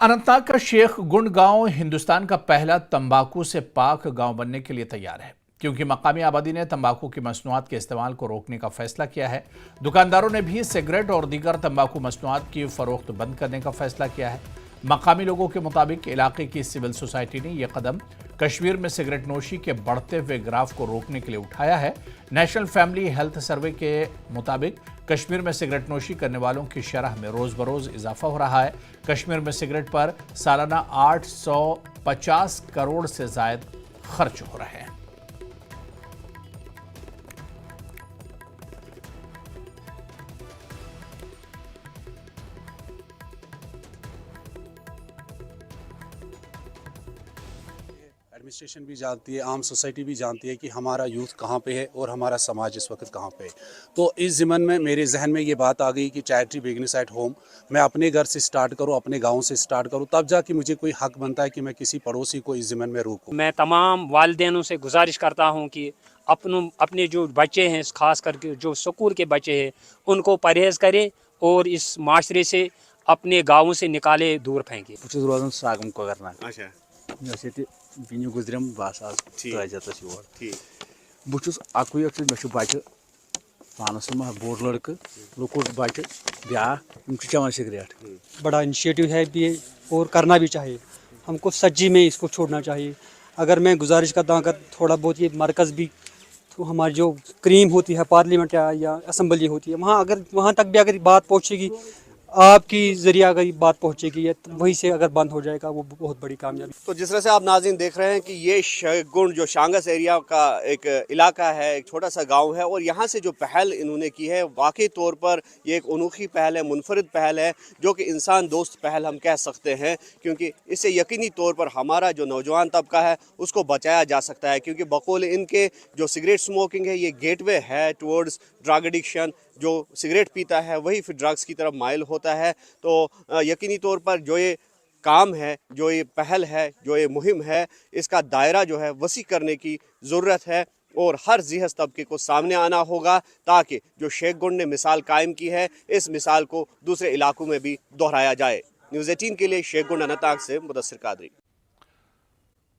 अनंतनाग का शेख गुंड गांव हिंदुस्तान का पहला तंबाकू से पाक गांव बनने के लिए तैयार है, क्योंकि मकामी आबादी ने तंबाकू की मसनूआत के इस्तेमाल को रोकने का फैसला किया है। दुकानदारों ने भी सिगरेट और दीगर तंबाकू मसनूआत की फरोख्त बंद करने का फैसला किया है। मकामी लोगों के मुताबिक इलाके की सिविल सोसाइटी ने यह कदम कश्मीर में सिगरेट नोशी के बढ़ते हुए ग्राफ को रोकने के लिए उठाया है। नेशनल फैमिली हेल्थ सर्वे के मुताबिक कश्मीर में सिगरेट नोशी करने वालों की शरह में रोज बरोज इजाफा हो रहा है। कश्मीर में सिगरेट पर सालाना 850 करोड़ से ज्यादा खर्च हो रहे हैं। एडमिनिस्ट्रेशन भी जानती है, आम सोसाइटी भी जानती है कि हमारा यूथ कहाँ पे है और हमारा समाज इस वक्त कहाँ पे है। तो इस ज़िमन में मेरे जहन में ये बात आ गई कि चैरिटी बिगनिस एट होम मैं अपने घर से स्टार्ट करूँ, अपने गांव से स्टार्ट करूँ, तब जाके मुझे कोई हक बनता है कि मैं किसी पड़ोसी को इस ज़िमन में रोकूँ। मैं तमाम वालिदैनों से गुजारिश करता हूँ कि अपने जो बच्चे हैं, खास करके जो स्कूल के बच्चे हैं, उनको परहेज़ करें और इस माशरे से अपने गाँवों से निकाले, दूर फेंके। रोजान सागम को करना अच्छा बिन गुजरम बस आज तजत योर बहुत अकुई बच्चे पानस बोड़ लड़क लुकुट बच्चे ब्या चवन सिगरेट। बड़ा इनिशिएटिव है भी और करना भी चाहिए, हमको सज्जी में इसको छोड़ना चाहिए। अगर मैं गुजारिश करता हूँ अगर थोड़ा बहुत ये मरकज़ भी तो हमारी जो क्रीम होती है पार्लियामेंट या असम्बली होती है वहाँ तक भी अगर बात पहुँचेगी, आपकी ज़रिए अगर ये बात पहुँचेगी या तो वहीं से अगर बंद हो जाएगा, वो बहुत बड़ी कामयाबी। तो जिस तरह से आप नाज़रीन देख रहे हैं कि ये शेख गुंड जो शांगस एरिया का एक इलाका है, एक छोटा सा गांव है, और यहाँ से जो पहल इन्होंने की है वाकई तौर पर ये एक अनोखी पहल है, मुनफरिद पहल है, जो कि इंसान दोस्त पहल हम कह सकते हैं, क्योंकि इससे यकीनी तौर पर हमारा जो नौजवान तबका है उसको बचाया जा सकता है। क्योंकि बकौल इनके जो सिगरेट स्मोकिंग है ये गेटवे है टुवर्ड्स ड्रग एडिक्शन। जो सिगरेट पीता है वही फिर ड्रग्स की तरफ माइल होता है। तो यकीनी तौर पर जो ये काम है, जो ये पहल है, जो ये मुहिम है, इसका दायरा जो है वसी करने की ज़रूरत है और हर ज़िहस तबके को सामने आना होगा, ताकि जो शेख गुंड ने मिसाल कायम की है इस मिसाल को दूसरे इलाकों में भी दोहराया जाए। न्यूज़ 18 के लिए शेख गुंड अनंतनाग से मुदस्सिर कादरी।